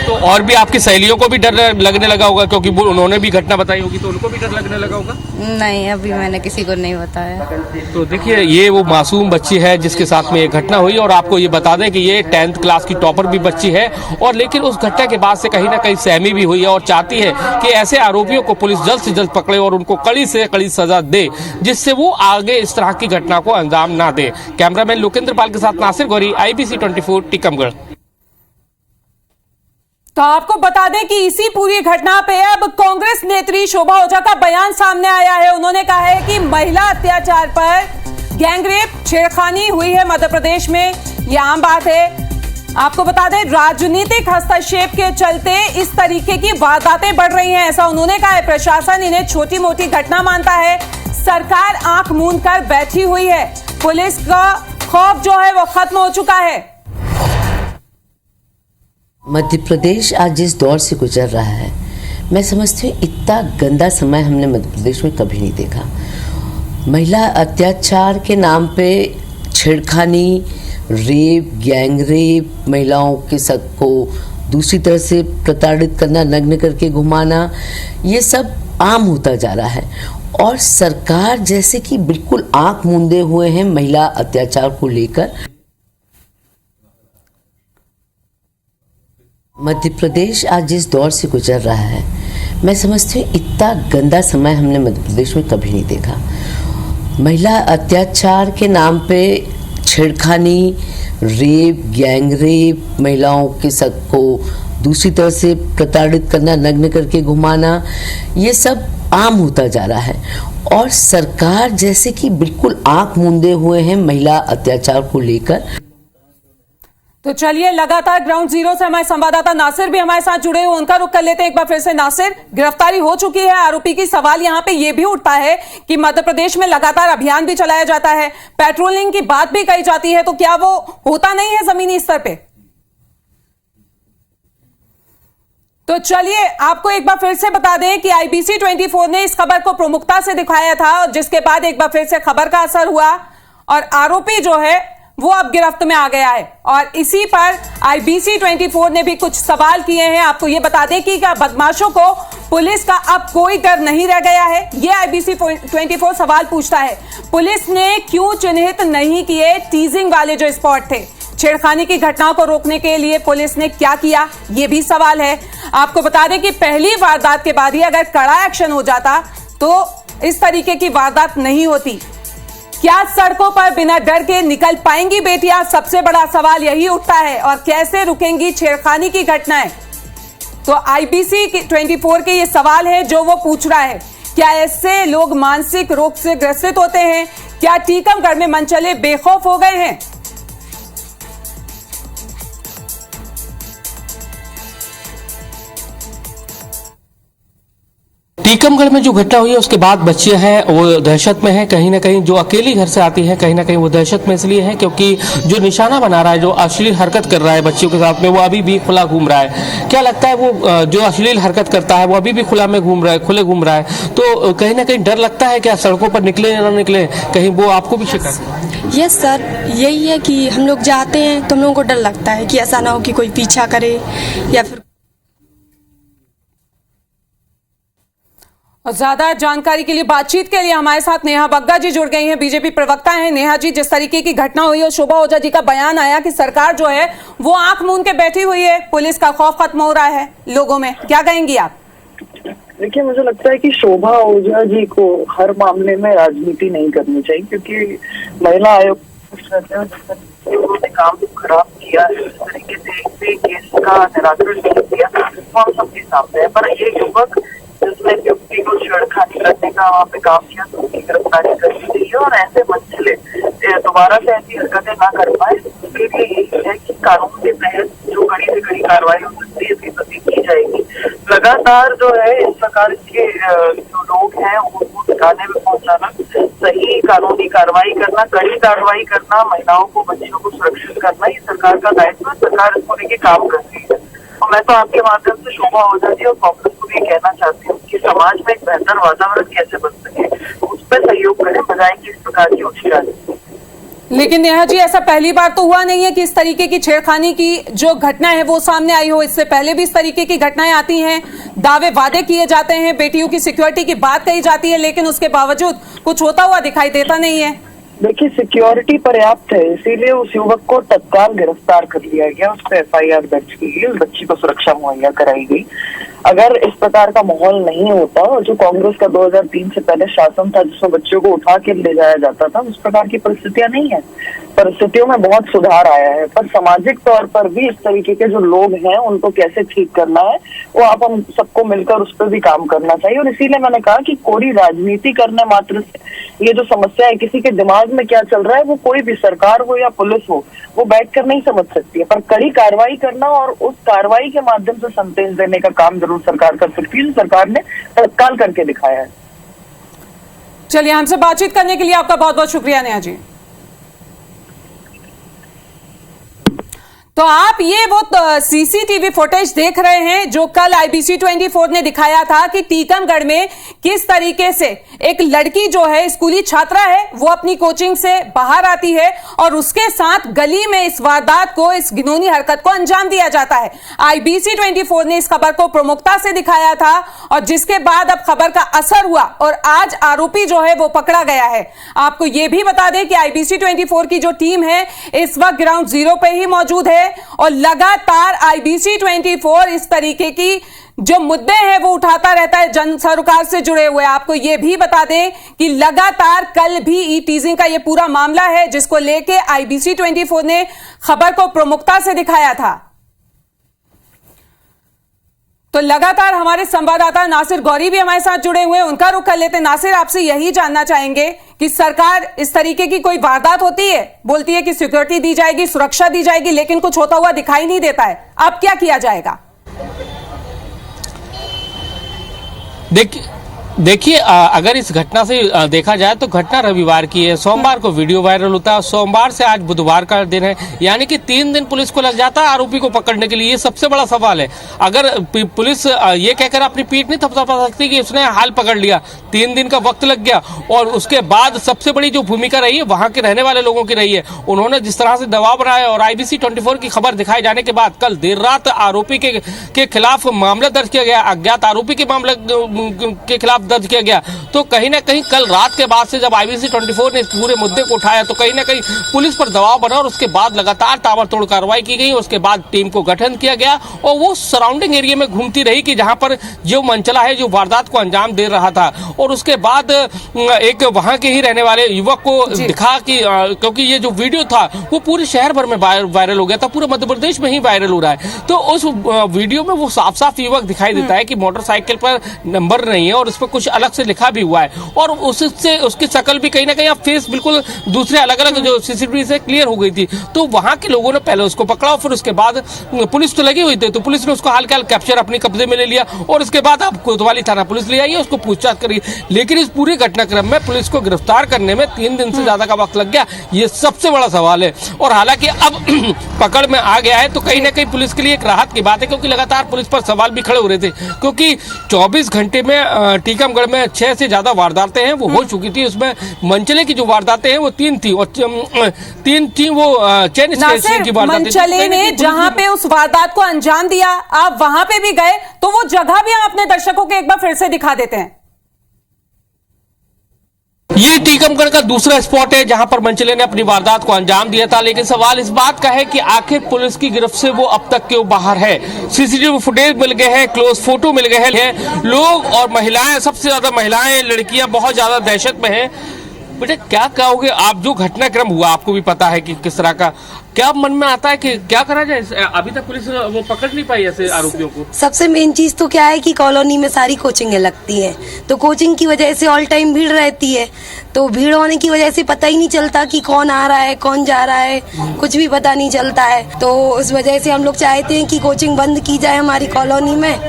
तो और भी आपकी सहेलियों को भी डर लगने लगा होगा, क्योंकि उन्होंने भी घटना बताई होगी, तो उनको भी डर लगने लगा होगा? नहीं, अभी मैंने किसी को नहीं बताया। तो देखिए, ये वो मासूम बच्ची है जिसके साथ में ये घटना हुई, और आपको ये बता दें कि ये 10th क्लास की टॉपर भी बच्ची है, और लेकिन उस घटना के बाद से कहीं ना कहीं सहमी भी हुई है और चाहती है कि ऐसे आरोपियों को पुलिस जल्द से जल्द पकड़े और उनको कड़ी से कड़ी सजा दे, जिससे वो आगे इस तरह की घटना को अंजाम ना दे। कैमरामैन लोकेंद्र पाल के साथ नासिर गौरी, IBC 24 टीकमगढ़। तो आपको बता दें कि इसी पूरी घटना पे अब कांग्रेस नेत्री शोभा ओझा का बयान सामने आया है। उन्होंने कहा है कि महिला अत्याचार पर गैंगरेप, छेड़खानी हुई है मध्य प्रदेश में, ये आम बात है। आपको बता दें, राजनीतिक हस्तक्षेप के चलते इस तरीके की वारदातें बढ़ रही हैं, ऐसा उन्होंने कहा है। प्रशासन इन्हें छोटी मोटी घटना मानता है, सरकार आंख मूंद कर बैठी हुई है, पुलिस का खौफ जो है वो खत्म हो चुका है। मध्य प्रदेश आज जिस दौर से गुजर रहा है, मैं समझती हूँ इतना गंदा समय हमने मध्य प्रदेश में कभी नहीं देखा। महिला अत्याचार के नाम पे छेड़खानी, रेप, गैंग रेप, महिलाओं के सब को दूसरी तरह से प्रताड़ित करना, नग्न करके घुमाना, ये सब आम होता जा रहा है। और सरकार जैसे कि बिल्कुल आंख मूंदे हुए हैं महिला अत्याचार को लेकर। मध्य प्रदेश आज जिस दौर से गुजर रहा है, मैं समझती हूँ इतना गंदा समय हमने मध्य प्रदेश में कभी नहीं देखा। महिला अत्याचार के नाम पे छेड़खानी, रेप, गैंग रेप, महिलाओं के सब को दूसरी तरह से प्रताड़ित करना, नग्न करके घुमाना, ये सब आम होता जा रहा है। और सरकार जैसे कि बिल्कुल आंख मूंदे हुए हैं महिला अत्याचार को लेकर। तो चलिए, लगातार ग्राउंड जीरो से हमारे संवाददाता नासिर भी हमारे साथ जुड़े हुए, उनका रुख कर लेते हैं एक बार फिर से। नासिर, गिरफ्तारी हो चुकी है आरोपी की, सवाल यहाँ पे ये भी उठता है कि मध्य प्रदेश में लगातार अभियान भी चलाया जाता है, पेट्रोलिंग की बात भी कही जाती है, तो क्या वो होता नहीं है जमीनी स्तर पे? तो चलिए, आपको एक बार फिर से बता दें कि IBC 24 ने इस खबर को प्रमुखता से दिखाया था, जिसके बाद एक बार फिर से खबर का असर हुआ और आरोपी जो है वो अब गिरफ्त में आ गया है। और इसी पर IBC 24 ने भी कुछ सवाल किए हैं। आपको ये बता दें कि क्या बदमाशों को पुलिस का अब कोई डर नहीं रह गया है, ये IBC 24 सवाल पूछता है। पुलिस ने क्यों चिन्हित नहीं किए टीजिंग वाले जो स्पॉट थे? छेड़खानी की घटनाओं को रोकने के लिए पुलिस ने क्या किया, ये भी सवाल है। आपको बता दें कि पहली वारदात के बाद ही अगर कड़ा एक्शन हो जाता तो इस तरीके की वारदात नहीं होती। क्या सड़कों पर बिना डर के निकल पाएंगी बेटियां? सबसे बड़ा सवाल यही उठता है। और कैसे रुकेंगी छेड़खानी की घटनाएं? तो IBC 24 के ये सवाल है जो वो पूछ रहा है। क्या ऐसे लोग मानसिक रोग से ग्रसित होते हैं? क्या टीकमगढ़ में मनचले बेखौफ हो गए हैं? टीकमगढ़ में जो घटना हुई है उसके बाद बच्चियां हैं वो दहशत में हैं। कहीं ना कहीं जो अकेली घर से आती हैं कहीं ना कहीं वो दहशत में इसलिए है क्योंकि जो निशाना बना रहा है, जो अश्लील हरकत कर रहा है बच्चियों के साथ में, वो अभी भी खुला घूम रहा है। क्या लगता है वो जो अश्लील हरकत करता है वो अभी भी खुले घूम रहा है, तो कहीं ना कहीं डर लगता है क्या सड़कों पर निकले या ना निकले, कहीं वो आपको भी शिकायत? यस सर, यही है कि हम लोग जाते हैं तो हम लोगों को डर लगता है कि ऐसा ना हो कि कोई पीछा करे या फिर। और ज्यादा जानकारी के लिए, बातचीत के लिए हमारे साथ नेहा बग्गा जी जुड़ गई हैं, बीजेपी प्रवक्ता हैं। नेहा जी, जिस तरीके की घटना हुई और शोभा ओझा जी का बयान आया कि सरकार जो है वो आंख मूंद के बैठी हुई है, पुलिस का खौफ खत्म हो रहा है लोगों में, क्या कहेंगी आप? देखिए, मुझे लगता है कि शोभा ओझा जी को हर मामले में राजनीति नहीं करनी चाहिए, क्योंकि महिला आयोग उन्होंने काम खराब किया है, इस तरीके से एक केस का निराकरण नहीं किया तो हम सबके सामने है। पर ये युवक जिसने युवती को छेड़खानी करने का वहाँ पे काम किया तो उसकी गिरफ्तारी करनी चाहिए और ऐसे मंचले दोबारा से ऐसी हरकतें ना कर पाए। उसके लिए यही है कि कानून के तहत जो कड़ी से कड़ी कार्रवाई हो सकती है इसकी प्रति की जाएगी। लगातार जो है इस प्रकार के जो लोग हैं उनको ठिकाने में पहुंचाना, सही कानूनी कार्रवाई करना, कड़ी कार्रवाई करना, महिलाओं को, बच्चियों को सुरक्षित करना, ये सरकार का दायित्व है। सरकार इसको लेके काम कर रही है और मैं तो आपके माध्यम से शोभा ओझा जी और कांग्रेस को भी कहना चाहती हूँ कि समाज में एक बेहतर वातावरण कैसे बन सके उस पर सहयोग करें, बजाय कि इस प्रकार की उछाल। लेकिन नेहा जी, ऐसा पहली बार तो हुआ नहीं है कि इस तरीके की छेड़खानी की जो घटना है वो सामने आई हो। इससे पहले भी इस तरीके की घटनाएं आती हैं, दावे वादे किए जाते हैं, बेटियों की सिक्योरिटी की बात कही जाती है, लेकिन उसके बावजूद कुछ होता हुआ दिखाई देता नहीं है। देखिए, सिक्योरिटी पर्याप्त है, इसीलिए उस युवक को तत्काल गिरफ्तार कर लिया गया, उस पर FIR दर्ज की गई, उस बच्ची को सुरक्षा मुहैया कराई गई। अगर इस प्रकार का माहौल नहीं होता और जो कांग्रेस का 2003 से पहले शासन था जिसमें बच्चों को उठा के ले जाया जाता था, उस प्रकार की परिस्थितियां नहीं है। परिस्थितियों में बहुत सुधार आया है, पर सामाजिक तौर पर भी इस तरीके के जो लोग हैं उनको कैसे ठीक करना है वो आप हम सबको मिलकर उस पर भी काम करना चाहिए। और इसीलिए मैंने कहा कि कोई राजनीति करने मात्र से ये जो समस्या है, किसी के दिमाग में क्या चल रहा है, वो कोई भी सरकार हो या पुलिस हो वो बैठकर नहीं समझ सकती है। पर कड़ी कार्रवाई करना और उस कार्रवाई के माध्यम से संदेश देने का काम जरूर सरकार कर सकती है, सरकार ने तत्काल करके दिखाया है। चलिए, हमसे बातचीत करने के लिए आपका बहुत बहुत शुक्रिया नेहा जी। तो आप ये वो CCTV फुटेज देख रहे हैं जो कल IBC 24 ने दिखाया था कि टीकमगढ़ में किस तरीके से एक लड़की जो है, स्कूली छात्रा है, वो अपनी कोचिंग से बाहर आती है और उसके साथ गली में इस वारदात को, इस घिनौनी हरकत को अंजाम दिया जाता है। IBC 24 ने इस खबर को प्रमुखता से दिखाया था और जिसके बाद अब खबर का असर हुआ और आज आरोपी जो है वो पकड़ा गया है। आपको ये भी बता दें कि IBC 24 की जो टीम है इस वक्त ग्राउंड जीरो पे ही मौजूद है और लगातार IBC 24 इस तरीके की जो मुद्दे हैं वो उठाता रहता है जन सरोकार से जुड़े हुए। आपको ये भी बता दें कि लगातार कल भी टीजिंग का ये पूरा मामला है जिसको लेके IBC 24 ने खबर को प्रमुखता से दिखाया था। तो लगातार हमारे संवाददाता नासिर गौरी भी हमारे साथ जुड़े हुए हैं, उनका रुख कर लेते हैं। नासिर, आपसे यही जानना चाहेंगे कि सरकार इस तरीके की कोई वारदात होती है, बोलती है कि सिक्योरिटी दी जाएगी, सुरक्षा दी जाएगी, लेकिन कुछ होता हुआ दिखाई नहीं देता है, अब क्या किया जाएगा? देखिए, अगर इस घटना से देखा जाए तो घटना रविवार की है, सोमवार को वीडियो वायरल होता है, सोमवार से आज बुधवार का दिन है, यानी कि 3 दिन पुलिस को लग जाता है आरोपी को पकड़ने के लिए। ये सबसे बड़ा सवाल है। अगर पुलिस ये कहकर अपनी पीठ नहीं थपथपा सकती कि उसने हाल पकड़ लिया, 3 दिन का वक्त लग गया। और उसके बाद सबसे बड़ी जो भूमिका रही है वहां के रहने वाले लोगों की रही है, उन्होंने जिस तरह से दबाव बनाया और IBC 24 की खबर दिखाए जाने के बाद कल देर रात आरोपी के खिलाफ मामला दर्ज किया गया, अज्ञात आरोपी के मामले के खिलाफ दर्ज किया गया। तो कहीं ना कहीं कल रात के बाद से जब IBC 24 ने इस पूरे मुद्दे को उठाया तो कहीं ना कहीं पुलिस पर दबाव बना और उसके बाद लगातार ताबड़तोड़ कार्रवाई की गई। उसके बाद टीम को गठन किया गया और वो सराउंडिंग एरिया में घूमती रही कि जहां पर जो मंचला है जो वारदात को अंजाम दे रहा था। और उसके बाद एक वहां के ही रहने वाले युवक को दिखा कि क्योंकि ये जो वीडियो था वो पूरे शहर भर में वायरल हो गया था, पूरे मध्य प्रदेश में ही वायरल हो रहा है। तो उस वीडियो में वो साफ साफ युवक दिखाई देता है कि मोटरसाइकिल पर नंबर नहीं है और उस पर कुछ अलग से लिखा भी हुआ है और उससे उसकी शक्ल भी कहीं ना कहीं फेस बिल्कुल दूसरे अलग अलग जो सीसीटीवी से क्लियर हो गई थी। तो वहां के लोगों ने पहले उसको पकड़ा और फिर उसके बाद पुलिस तो लगी हुई थी, तो पुलिस ने उसको हाल के हाल कैप्चर अपने कब्जे में ले लिया और उसके बाद अब कोतवाली थाना पुलिस ले आई है, उसको पूछताछ करी। लेकिन इस पूरे घटनाक्रम में पुलिस को गिरफ्तार करने में 3 दिन से ज्यादा का वक्त लग गया, ये सबसे बड़ा सवाल है। और हालांकि अब पकड़ में आ गया है तो कहीं ना कहीं पुलिस के लिए एक राहत की बात है, क्योंकि लगातार पुलिस पर सवाल भी खड़े हो रहे थे, क्योंकि 24 घंटे में टीकमगढ़ में 6 से ज्यादा वारदातें हैं वो हो चुकी थी। उसमें मंचले की जो वारदातें हैं वो 3 थी और 3 थी वो चैन स्टेशन की वारदातें। मंचले ने जहां पे उस वारदात को अंजाम दिया, आप वहां पे भी गए, तो वो जगह भी हम अपने दर्शकों को एक बार फिर से दिखा देते हैं। ये टीकमगढ़ का दूसरा स्पॉट है जहां पर मंचले ने अपनी वारदात को अंजाम दिया था, लेकिन सवाल इस बात का है कि आखिर पुलिस की गिरफ्त से वो अब तक क्यों बाहर है। सीसीटीवी फुटेज मिल गए हैं, क्लोज फोटो मिल गए हैं, लोग और महिलाएं, सबसे ज्यादा महिलाएं, लड़कियां बहुत ज्यादा दहशत में हैं। बेटा क्या कहोगे आप, जो घटनाक्रम हुआ आपको भी पता है कि किस तरह का, क्या मन में आता है कि क्या करा जाए? अभी तक पुलिस वो पकड़ नहीं पाई ऐसे आरोपियों को। सबसे मेन चीज तो क्या है कि कॉलोनी में सारी कोचिंगें लगती हैं, तो कोचिंग की वजह से ऑल टाइम भीड़ रहती है, तो भीड़ होने की वजह से पता ही नहीं चलता कि कौन आ रहा है कौन जा रहा है, कुछ भी पता नहीं चलता है। तो उस वजह से हम लोग चाहते हैं कि कोचिंग बंद की जाए हमारी कॉलोनी में,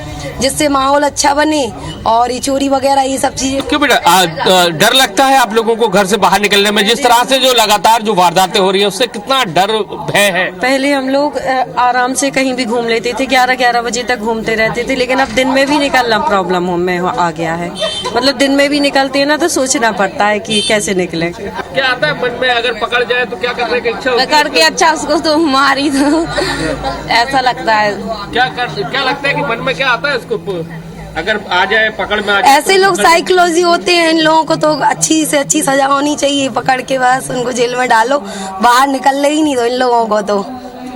जिससे माहौल अच्छा बने और ये चोरी वगैरह ये सब चीजें। क्यों बेटा डर लगता है आप लोगों को घर से बाहर निकलने में? जिस तरह से जो लगातार जो वारदातें हो रही है उससे कितना डर भय है? पहले हम लोग आराम से कहीं भी घूम लेते थे, 11-11 बजे तक घूमते रहते थे, लेकिन अब दिन में भी निकलना प्रॉब्लम में आ गया है। मतलब दिन में भी निकलते हैं ना तो सोचना पड़ता है कि कैसे निकले। क्या आता है मन में, अगर पकड़ जाए तो क्या करने की इच्छा होती है? पकड़ के अच्छा उसको तो मारी दो ऐसा लगता है। क्या लगता है कि मन में क्या आता है उसको अगर आ जाए, पकड़ में आ जाए? ऐसे लोग साइकोलॉजी होते हैं, इन लोगों को तो अच्छी से अच्छी सजा होनी चाहिए, पकड़ के बस उनको जेल में डालो, बाहर निकलने ही नहीं दो इन लोगों को। तो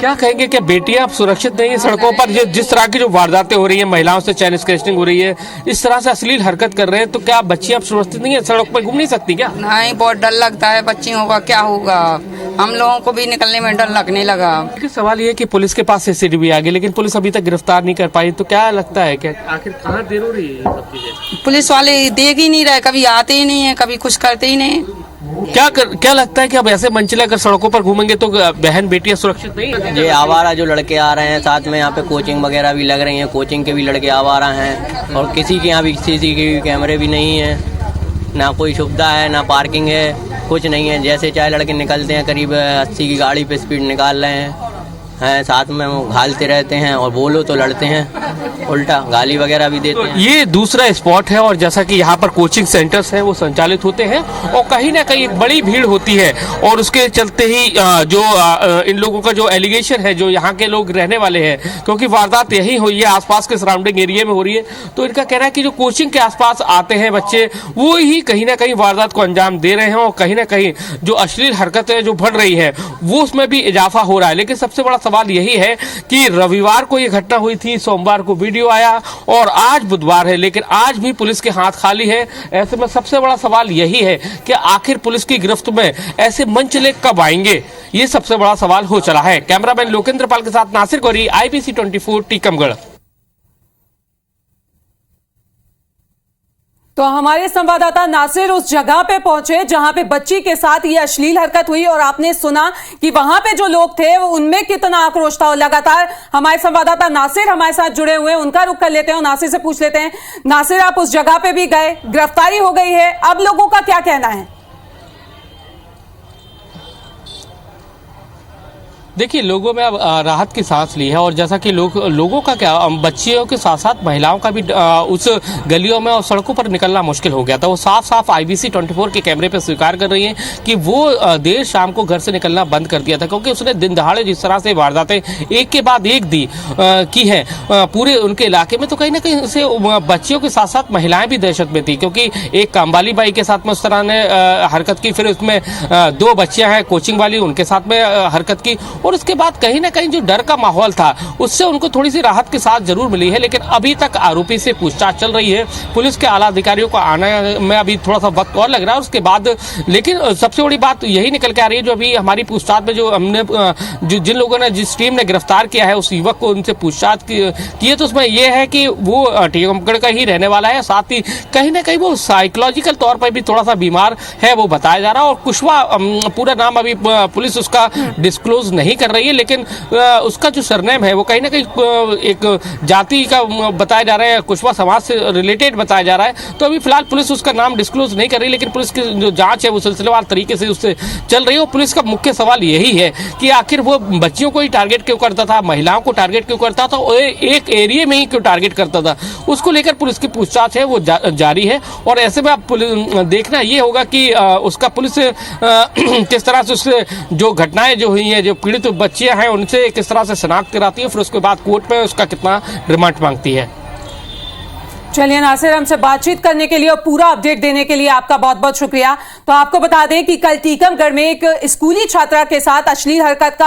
क्या कहेंगे कि बेटियां अब सुरक्षित नहीं है सड़कों पर? जिस तरह की जो वारदातें हो रही है, महिलाओं से चैन स्नैचिंग हो रही है, इस तरह से अश्लील हरकत कर रहे हैं, तो क्या बच्चियां अब सुरक्षित नहीं है, सड़क पर घूम नहीं सकती क्या? नहीं, बहुत डर लगता है बच्चियों का, क्या होगा, हम लोगों को भी निकलने में डर लगने लगा। सवाल ये कि पुलिस के पास सीसीटीवी आ गई लेकिन पुलिस अभी तक गिरफ्तार नहीं कर पाई, तो क्या लगता है कि आखिर कहाँ देर हो रही है सब चीजें? पुलिस वाले देख ही नहीं रहे, कभी आते ही नहीं है, कभी कुछ करते ही नहीं। क्या लगता है कि अब ऐसे मंचले अगर सड़कों पर घूमेंगे तो बहन बेटियां सुरक्षित नहीं है? ये आवारा जो लड़के आ रहे हैं साथ में, यहाँ पे कोचिंग वगैरह भी लग रही है, कोचिंग के भी लड़के आवारा हैं और किसी के यहाँ भी सीसीटीवी कैमरे भी नहीं है, ना कोई सुविधा है, ना पार्किंग है, कुछ नहीं है। जैसे चाहे लड़के निकलते हैं, करीब 80 की गाड़ी पे स्पीड निकाल रहे हैं, साथ में वो घालते रहते हैं और बोलो तो लड़ते हैं, उल्टा गाली वगैरह भी देते हैं। ये दूसरा स्पॉट है और जैसा कि यहाँ पर कोचिंग सेंटर्स हैं वो संचालित होते हैं और कहीं ना कहीं एक बड़ी भीड़ होती है और उसके चलते ही इन लोगों का जो एलिगेशन है, जो यहाँ के लोग रहने वाले हैं, क्योंकि वारदात यही हुई है, आसपास के सराउंडिंग एरिया में हो रही है, तो इनका कहना है कि जो कोचिंग के आसपास आते हैं बच्चे वो ही कहीं ना कहीं वारदात को अंजाम दे रहे हैं और कहीं ना कहीं जो अश्लील हरकतें जो बढ़ रही है वो उसमें भी इजाफा हो रहा है। लेकिन सबसे बड़ा सवाल यही है कि रविवार को ये घटना हुई थी, सोमवार को वीडियो आया और आज बुधवार है, लेकिन आज भी पुलिस के हाथ खाली है। ऐसे में सबसे बड़ा सवाल यही है कि आखिर पुलिस की गिरफ्त में ऐसे मंचले कब आएंगे, ये सबसे बड़ा सवाल हो चला है। कैमरामैन लोकेंद्र पाल के साथ नासिर गौरी, IBC 24 टीकमगढ़। तो हमारे संवाददाता नासिर उस जगह पे पहुंचे जहां पे बच्ची के साथ ये अश्लील हरकत हुई और आपने सुना कि वहां पे जो लोग थे वो उनमें कितना आक्रोश था। और लगातार हमारे संवाददाता नासिर हमारे साथ जुड़े हुए हैं, उनका रुख कर लेते हैं और नासिर से पूछ लेते हैं। नासिर, आप उस जगह पे भी गए, गिरफ्तारी हो गई है, अब लोगों का क्या कहना है? देखिए, लोगों में अब राहत की सांस ली है और जैसा कि लोगों का क्या, बच्चियों के साथ साथ महिलाओं का भी उस गलियों में और सड़कों पर निकलना मुश्किल हो गया था। वो साफ साफ IBC 24 के कैमरे पे स्वीकार कर रही हैं कि वो देर शाम को घर से निकलना बंद कर दिया था, क्योंकि उसने दिन दहाड़े जिस तरह से वारदातें एक के बाद एक की है पूरे उनके इलाके में, तो कहीं ना कहीं से बच्चियों के साथ साथ महिलाएं भी दहशत में थी, क्योंकि एक कामवाली बाई के साथ में उस तरह ने हरकत की, फिर उसमें 2 बच्चियां हैं कोचिंग वाली, उनके साथ में हरकत की और उसके बाद कहीं ना कहीं जो डर का माहौल था उससे उनको थोड़ी सी राहत के साथ जरूर मिली है, लेकिन अभी तक आरोपी से पूछताछ चल रही है। पुलिस के आला अधिकारियों को आने में अभी थोड़ा सा वक्त और लग रहा है उसके बाद, लेकिन सबसे बड़ी बात यही निकल के आ रही है जो अभी हमारी पूछताछ में जो हमने जिन लोगों ने जिस टीम ने गिरफ्तार किया है उस युवक को उनसे पूछताछ की है तो उसमें यह है कि वो टीकमगढ़ का ही रहने वाला है, साथ ही कहीं ना कहीं वो साइकोलॉजिकल तौर पर भी थोड़ा सा बीमार है वो बताया जा रहा है। और कुशवाहा पूरा नाम अभी पुलिस उसका डिस्क्लोज नहीं कर रही है, लेकिन उसका जो सरनेम है वो कहीं ना कहीं एक जाति का बताया जा रहा है, कुशवाहा समाज से रिलेटेड बताया जा रहा है। तो अभी फिलहाल पुलिस उसका नाम डिस्क्लोज नहीं कर रही, लेकिन पुलिस की जो जांच है वो सिलसिलेवार तरीके से उससे चल रही है। और पुलिस का मुख्य सवाल यही है कि आखिर वो बच्चियों को ही टारगेट क्यों करता था, महिलाओं को टारगेट क्यों करता था, एक एरिया में ही क्यों टारगेट करता था, उसको लेकर पुलिस की पूछताछ है वो जारी है। और ऐसे में अब देखना ये होगा कि उसका पुलिस किस तरह से उससे जो घटनाएं जो हुई हैं, जो पीड़ित बच्चियां हैं उनसे किस तरह से शनाख्त कराती है, फिर उसके बाद कोर्ट में उसका कितना रिमांड मांगती है। चलिए नासिर, हमसे बातचीत करने के लिए और पूरा अपडेट देने के लिए आपका बहुत बहुत शुक्रिया। तो आपको बता दें कि कल टीकमगढ़ में एक स्कूली छात्रा के साथ अश्लील हरकत का